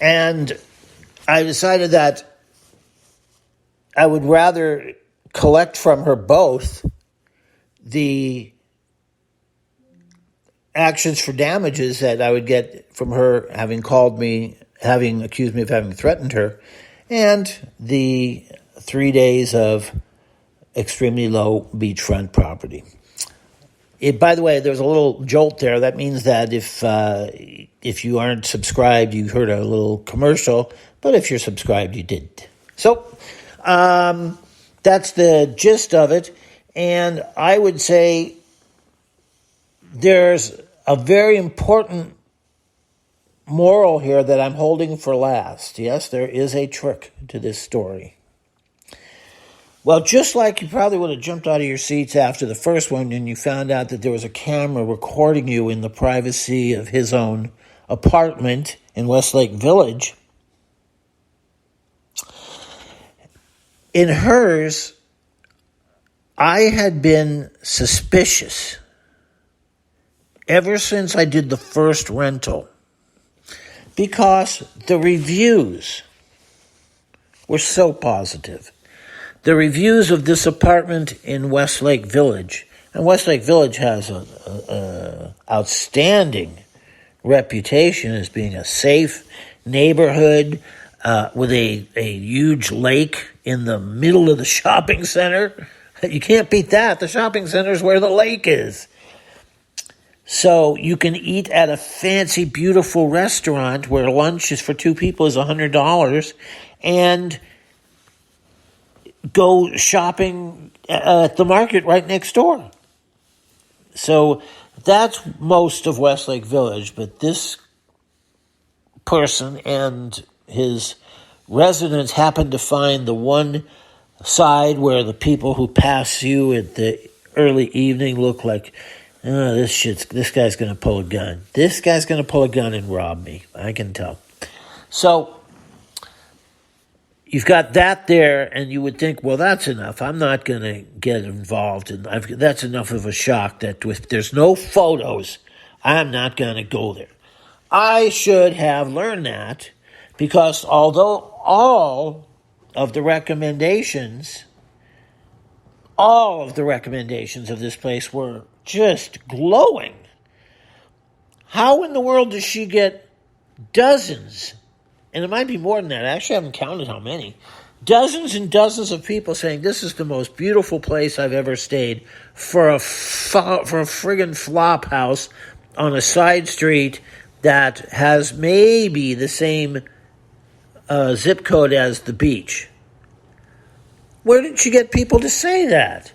And I decided that I would rather collect from her both the actions for damages that I would get from her having called me, having accused me of having threatened her, and the 3 days of extremely low beachfront property. By the way, there's a little jolt there. That means that if you aren't subscribed, you heard a little commercial, but if you're subscribed, you didn't. So that's the gist of it, and I would say there's a very important moral here that I'm holding for last. Yes, there is a trick to this story. Well, just like you probably would have jumped out of your seats after the first one and you found out that there was a camera recording you in the privacy of his own apartment in Westlake Village, in hers, I had been suspicious ever since I did the first rental because the reviews were so positive. The reviews of this apartment in Westlake Village, and Westlake Village has an outstanding reputation as being a safe neighborhood with a huge lake in the middle of the shopping center. You can't beat that. The shopping center is where the lake is. So you can eat at a fancy, beautiful restaurant where lunch is for two people is $100 and go shopping at the market right next door. So that's most of Westlake Village, but this person and his residents happen to find the one side where the people who pass you at the early evening look like, oh, this guy's going to pull a gun. This guy's going to pull a gun and rob me. I can tell. So you've got that there, and you would think, well, that's enough. I'm not going to get involved. And that's enough of a shock that if there's no photos, I'm not going to go there. I should have learned that because although all of the recommendations of this place were just glowing, how in the world does she get dozens, and it might be more than that, I actually haven't counted how many, dozens and dozens of people saying this is the most beautiful place I've ever stayed for a friggin' flop house on a side street that has maybe the same zip code as the beach? Where did she get people to say that?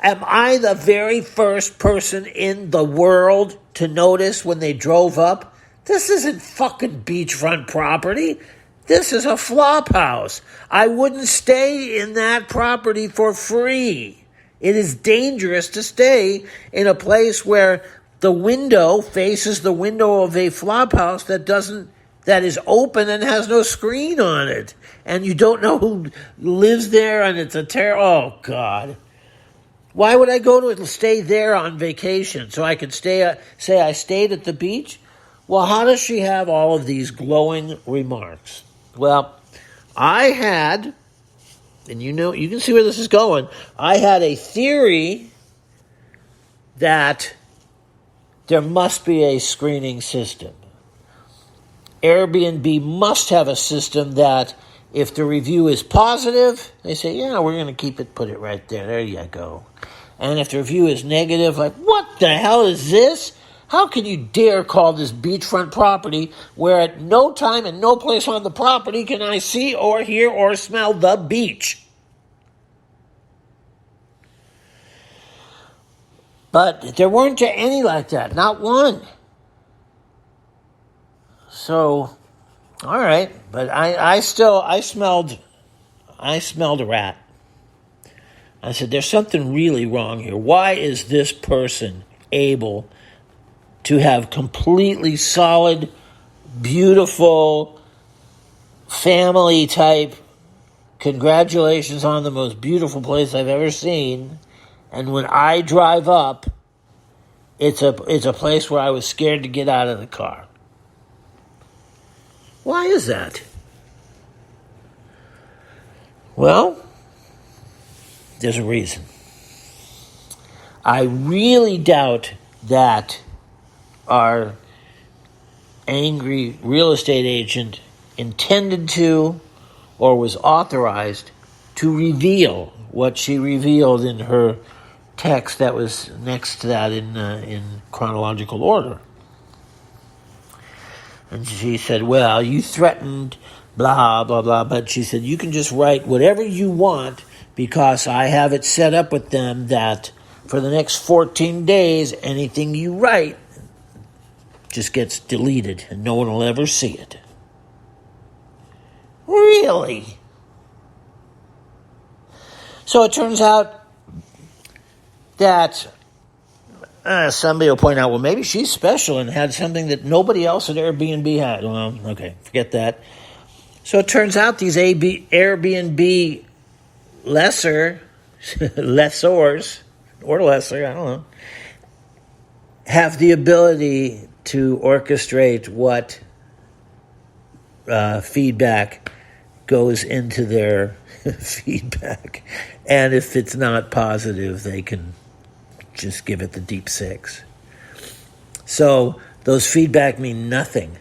Am I the very first person in the world to notice when they drove up? This isn't fucking beachfront property. This is a flop house. I wouldn't stay in that property for free. It is dangerous to stay in a place where the window faces the window of a flop house that is open and has no screen on it. And you don't know who lives there, and it's oh, God. Why would I go to stay there on vacation so I could say I stayed at the beach? Well, how does she have all of these glowing remarks? Well, I had, and you can see where this is going, I had a theory that there must be a screening system. Airbnb must have a system that if the review is positive, they say, yeah, we're going to put it right there. There you go. And if the review is negative, like, what the hell is this? How can you dare call this beachfront property where at no time and no place on the property can I see or hear or smell the beach? But there weren't any like that, not one. So, all right, but I smelled a rat. I said, there's something really wrong here. Why is this person able to have completely solid, beautiful, family-type, congratulations on the most beautiful place I've ever seen, and when I drive up, it's a place where I was scared to get out of the car? Why is that? Well, there's a reason. I really doubt that our angry real estate agent intended to or was authorized to reveal what she revealed in her text that was next to that in chronological order. And she said, well, you threatened blah, blah, blah, but she said, you can just write whatever you want because I have it set up with them that for the next 14 days, anything you write just gets deleted and no one will ever see it. Really? So it turns out that somebody will point out, well, maybe she's special and had something that nobody else at Airbnb had. Well, okay, forget that. So it turns out these Airbnb lessors, or lesser, I don't know, have the ability to orchestrate what feedback goes into their feedback. And if it's not positive, they can just give it the deep 6. So those feedback mean nothing.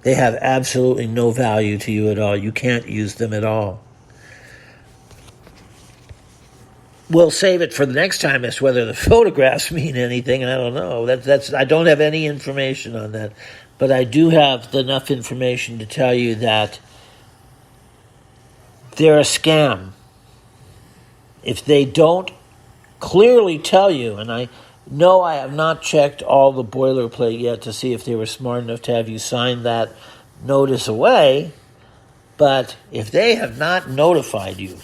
They have absolutely no value to you at all. You can't use them at all. We'll save it for the next time as whether the photographs mean anything. I don't know. That's I don't have any information on that. But I do have enough information to tell you that they're a scam. If they don't clearly tell you, and I know I have not checked all the boilerplate yet to see if they were smart enough to have you sign that notice away, but if they have not notified you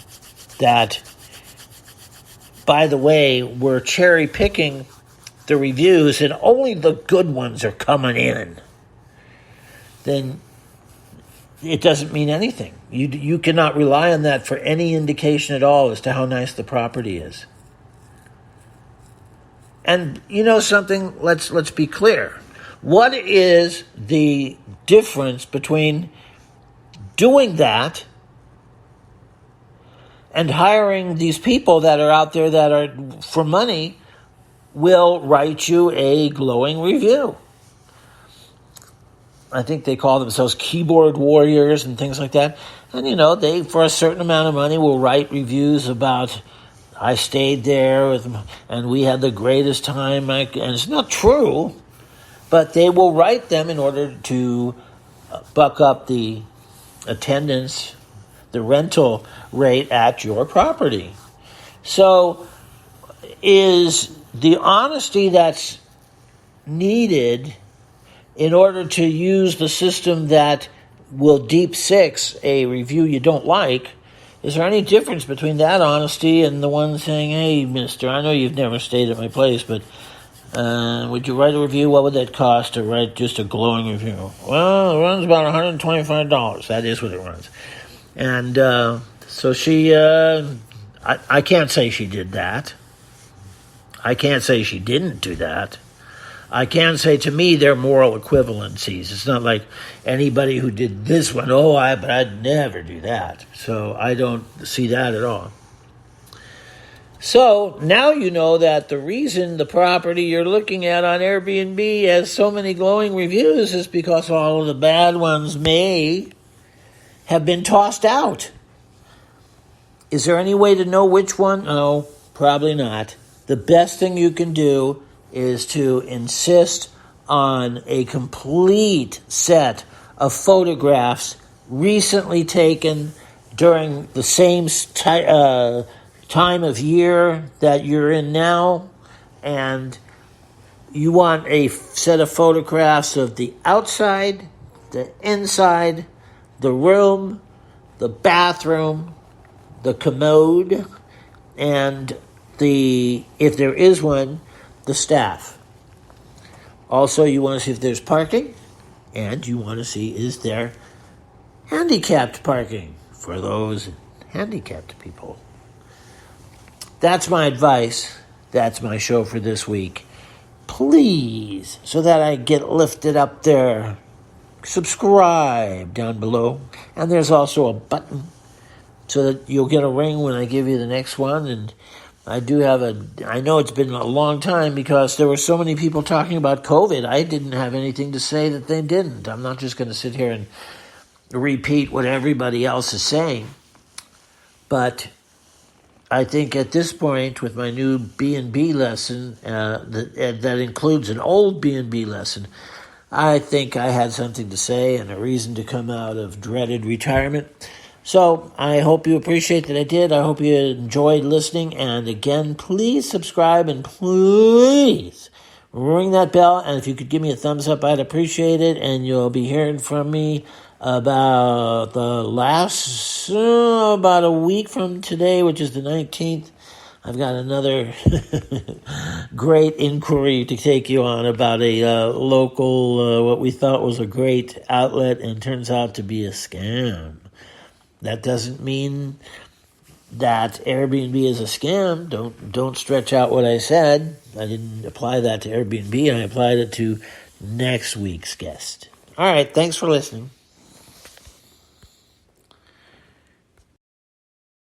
that, by the way, we're cherry picking the reviews and only the good ones are coming in, then it doesn't mean anything. You cannot rely on that for any indication at all as to how nice the property is. And you know something? Let's be clear. What is the difference between doing that and hiring these people that are out there that are, for money, will write you a glowing review? I think they call themselves keyboard warriors and things like that. And, they, for a certain amount of money, will write reviews about, I stayed there and we had the greatest time. And it's not true, but they will write them in order to buck up the attendance, the rental rate at your property. So is the honesty that's needed in order to use the system that will deep 6 a review you don't like, is there any difference between that honesty and the one saying, hey, mister, I know you've never stayed at my place, but would you write a review? What would that cost to write just a glowing review? Well, it runs about $125. That is what it runs. And so she, I can't say she did that. I can't say she didn't do that. I can say, to me, they're moral equivalencies. It's not like anybody who did this one, but I'd never do that. So I don't see that at all. So now you know that the reason the property you're looking at on Airbnb has so many glowing reviews is because all of the bad ones may have been tossed out. Is there any way to know which one? No, probably not. The best thing you can do is to insist on a complete set of photographs recently taken during the same time of year that you're in now, and you want a set of photographs of the outside, the inside, the room, the bathroom, the commode, and if there is one, the staff. Also, you want to see if there's parking, and you want to see, is there handicapped parking for those handicapped people? That's my advice. That's my show for this week. Please, so that I get lifted up there, subscribe down below. And there's also a button so that you'll get a ring when I give you the next one. And I know it's been a long time because there were so many people talking about COVID. I didn't have anything to say that they didn't. I'm not just going to sit here and repeat what everybody else is saying. But I think at this point, with my new B&B lesson, that includes an old B&B lesson, I think I had something to say and a reason to come out of dreaded retirement. So I hope you appreciate that I did. I hope you enjoyed listening. And again, please subscribe and please ring that bell. And if you could give me a thumbs up, I'd appreciate it. And you'll be hearing from me about about a week from today, which is the 19th. I've got another great inquiry to take you on about a local, what we thought was a great outlet and turns out to be a scam. That doesn't mean that Airbnb is a scam. Don't stretch out what I said. I didn't apply that to Airbnb. I applied it to next week's guest. All right, thanks for listening.